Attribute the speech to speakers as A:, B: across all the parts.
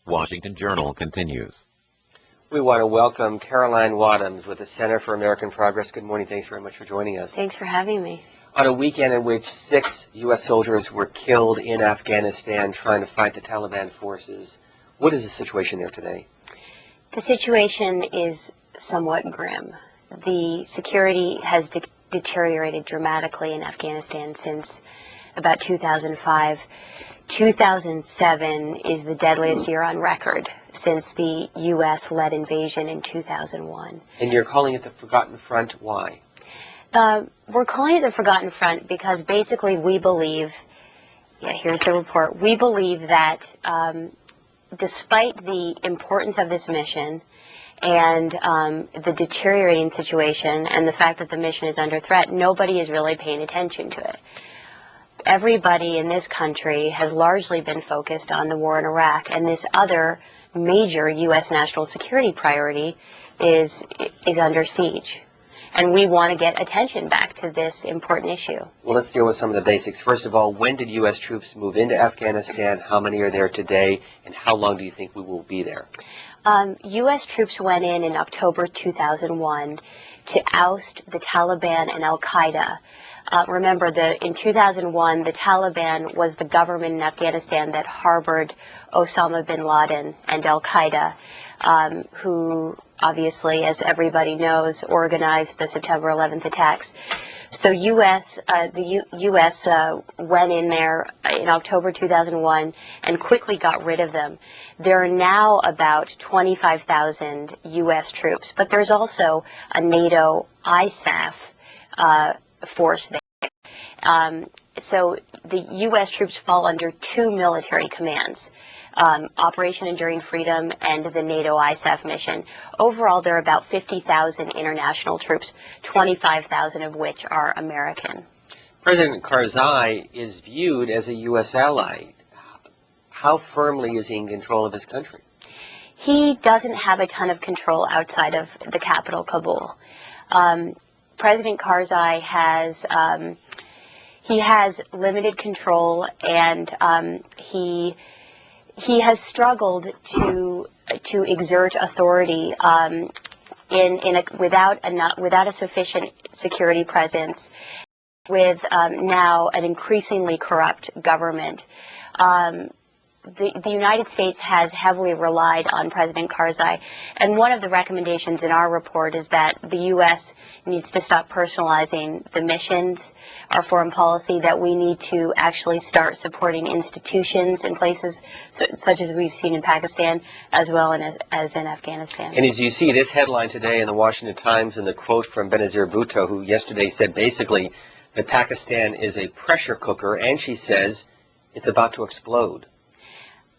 A: Washington Journal continues.
B: We want to welcome Caroline Wadhams with the Center for American Progress. Good morning. Thanks very much for joining us.
C: Thanks for having me.
B: On a weekend in which 6 U.S. soldiers were killed in Afghanistan trying to fight the Taliban forces, what is the situation there today?
C: The situation is somewhat grim. The security has deteriorated dramatically in Afghanistan since about 2005. 2007 is the deadliest year on record since the U.S.-led invasion in 2001.
B: And you're calling it the Forgotten Front. Why?
C: We're calling it the Forgotten Front because basically we believe, here's the report, we believe that despite the importance of this mission and the deteriorating situation and the fact that the mission is under threat, nobody is really paying attention to it. Everybody in this country has largely been focused on the war in Iraq, and this other major U.S. national security priority is under siege. And we want to get attention back to this important issue.
B: Well, let's deal with some of the basics. First of all, when did U.S. troops move into Afghanistan? How many are there today? And how long do you think we will be there?
C: U.S. troops went in October 2001 to oust the Taliban and al-Qaeda. Remember, in 2001, the Taliban was the government in Afghanistan that harbored Osama bin Laden and al-Qaeda, who obviously, as everybody knows, organized the September 11th attacks. So the U.S. Went in there in October 2001 and quickly got rid of them. There are now about 25,000 U.S. troops, but there's also a NATO ISAF force there. So the U.S. troops fall under two military commands, Operation Enduring Freedom and the NATO ISAF mission. Overall, there are about 50,000 international troops, 25,000 of which are American.
B: President Karzai is viewed as a U.S. ally. How firmly is he in control of his country?
C: He doesn't have a ton of control outside of the capital, Kabul. President Karzai has limited control, and he has struggled to exert authority without a sufficient security presence, with now an increasingly corrupt government. The United States has heavily relied on President Karzai, and one of the recommendations in our report is that the U.S. needs to stop personalizing the missions, our foreign policy, that we need to actually start supporting institutions in places such as we've seen in Pakistan, as well as in Afghanistan.
B: And as you see this headline today in the Washington Times and the quote from Benazir Bhutto, who yesterday said basically that Pakistan is a pressure cooker, and she says it's about to explode.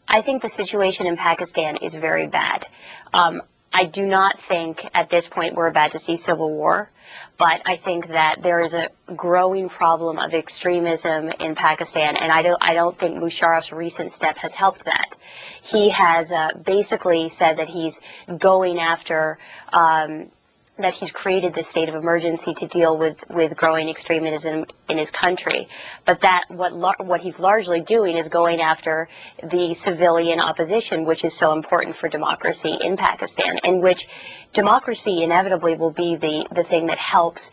C: I think the situation in Pakistan is very bad. I do not think at this point we're about to see civil war, but I think that there is a growing problem of extremism in Pakistan, and I don't think Musharraf's recent step has helped that. He has basically said that he's going after that he's created this state of emergency to deal with growing extremism in his country. But what he's largely doing is going after the civilian opposition, which is so important for democracy in Pakistan, in which democracy inevitably will be the thing that helps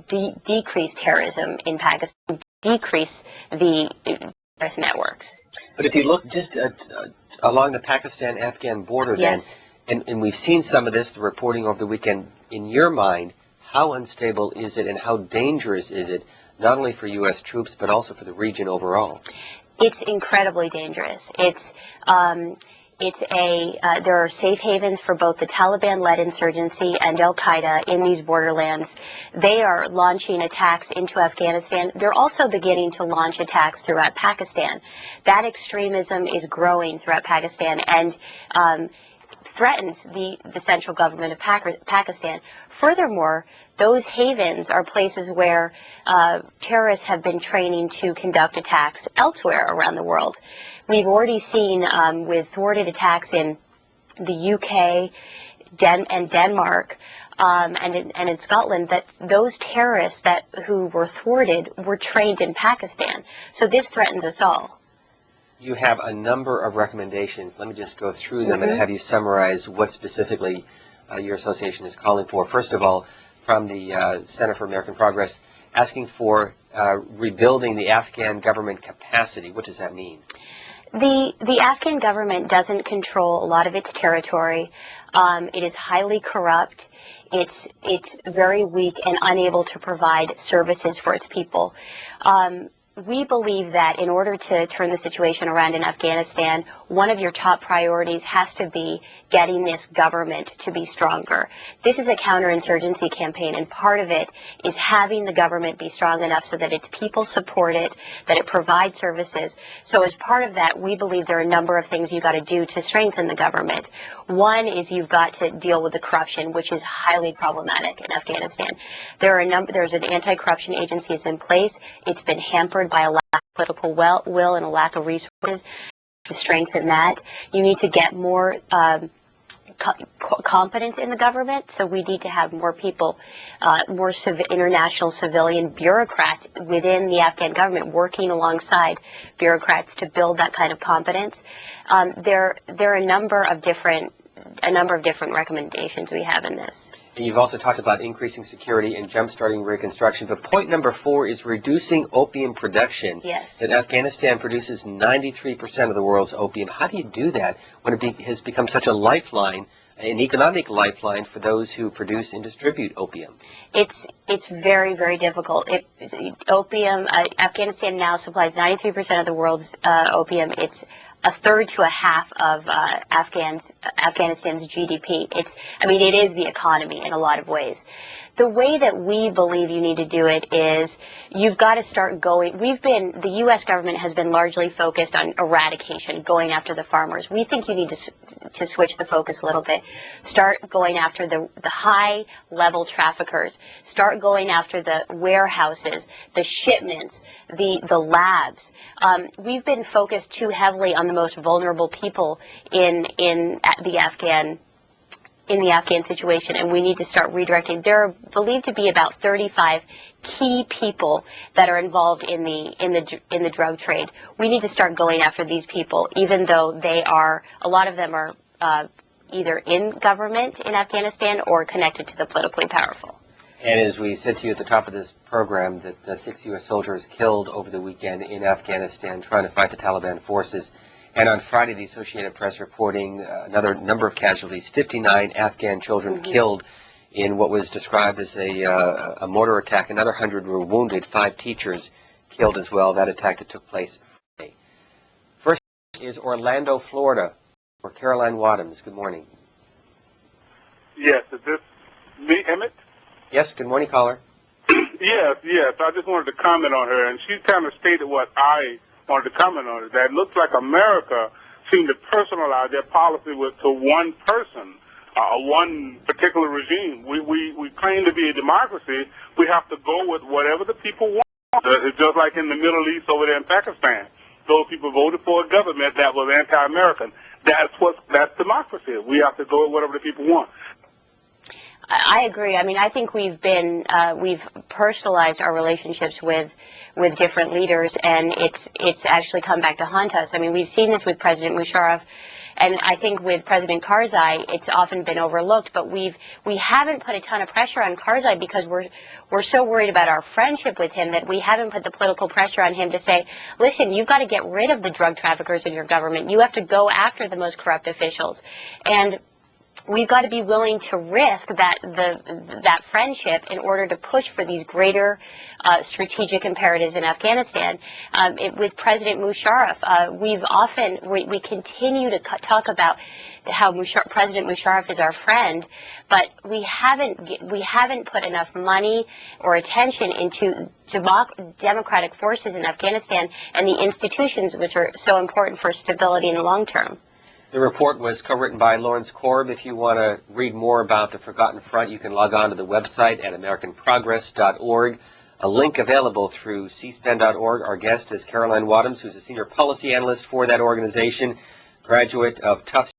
C: decrease terrorism in Pakistan, decrease the terrorist networks.
B: But if you look just along the Pakistan-Afghan border,
C: yes.
B: And we've seen some of this, the reporting over the weekend. In your mind, how unstable is it and how dangerous is it, not only for U.S. troops, but also for the region overall?
C: It's incredibly dangerous. There are safe havens for both the Taliban-led insurgency and al-Qaeda in these borderlands. They are launching attacks into Afghanistan. They're also beginning to launch attacks throughout Pakistan. That extremism is growing throughout Pakistan, and threatens the central government of Pakistan. Furthermore, those havens are places where terrorists have been training to conduct attacks elsewhere around the world. We've already seen with thwarted attacks in the UK and Denmark and in Scotland that those terrorists who were thwarted were trained in Pakistan. So this threatens us all.
B: You have a number of recommendations. Let me just go through them and have you summarize what specifically your association is calling for. First of all, from the Center for American Progress, asking for rebuilding the Afghan government capacity. What does that mean?
C: The Afghan government doesn't control a lot of its territory. It is highly corrupt. It's very weak and unable to provide services for its people. We believe that in order to turn the situation around in Afghanistan, one of your top priorities has to be getting this government to be stronger. This is a counterinsurgency campaign, and part of it is having the government be strong enough so that its people support it, that it provides services. So as part of that, we believe there are a number of things you've got to do to strengthen the government. One is you've got to deal with the corruption, which is highly problematic in Afghanistan. There's an anti-corruption agency that's in place. It's been hampered by a lack of political will and a lack of resources. To strengthen that, you need to get more competence in the government, so we need to have more people, more international civilian bureaucrats within the Afghan government working alongside bureaucrats to build that kind of competence. There are a number of different recommendations we have in this.
B: And you've also talked about increasing security and jump-starting reconstruction. But point number 4 is reducing opium production.
C: Yes.
B: That Afghanistan produces 93% of the world's opium. How do you do that when it has become such a lifeline, an economic lifeline for those who produce and distribute opium?
C: It's very, very difficult. Afghanistan now supplies 93% of the world's opium. It's a third to a half of Afghanistan's GDP. It is the economy in a lot of ways. The way that we believe you need to do it is you've got to start going. The U.S. government has been largely focused on eradication, going after the farmers. We think you need to switch the focus a little bit. Start going after the high-level traffickers. Start going after the warehouses, the shipments, the labs. We've been focused too heavily on the most vulnerable people in the Afghan situation, and we need to start redirecting. There are believed to be about 35 key people that are involved in the drug trade. We need to start going after these people, even though a lot of them are either in government in Afghanistan or connected to the politically powerful.
B: And as we said to you at the top of this program, that 6 U.S. soldiers killed over the weekend in Afghanistan trying to fight the Taliban forces. And on Friday, the Associated Press reporting another number of casualties, 59 Afghan children killed in what was described as a mortar attack. Another 100 were wounded, 5 teachers killed as well. That attack that took place Friday. First is Orlando, Florida, for Caroline Wadhams. Good morning.
D: Yes, is this me, Emmett?
B: Yes, good morning, caller.
D: Yes. I just wanted to comment on her, and she kind of stated what I wanted to comment on. That it looks like America seemed to personalize their policy to one person, one particular regime. We claim to be a democracy. We have to go with whatever the people want. It's just like in the Middle East over there in Pakistan. Those people voted for a government that was anti-American. That's democracy. We have to go with whatever the people want.
C: I agree. I think we've personalized our relationships with different leaders, and it's actually come back to haunt us. We've seen this with President Musharraf, and I think with President Karzai, it's often been overlooked. But we haven't put a ton of pressure on Karzai because we're so worried about our friendship with him that we haven't put the political pressure on him to say, listen, you've got to get rid of the drug traffickers in your government. You have to go after the most corrupt officials, and we've got to be willing to risk that friendship in order to push for these greater strategic imperatives in Afghanistan. With President Musharraf, we continue to talk about how President Musharraf is our friend, but we haven't put enough money or attention into democratic forces in Afghanistan and the institutions which are so important for stability in the long term.
B: The report was co-written by Lawrence Korb. If you want to read more about the Forgotten Front, you can log on to the website at AmericanProgress.org. A link available through cspan.org. Our guest is Caroline Wadhams, who's a senior policy analyst for that organization, graduate of Tufts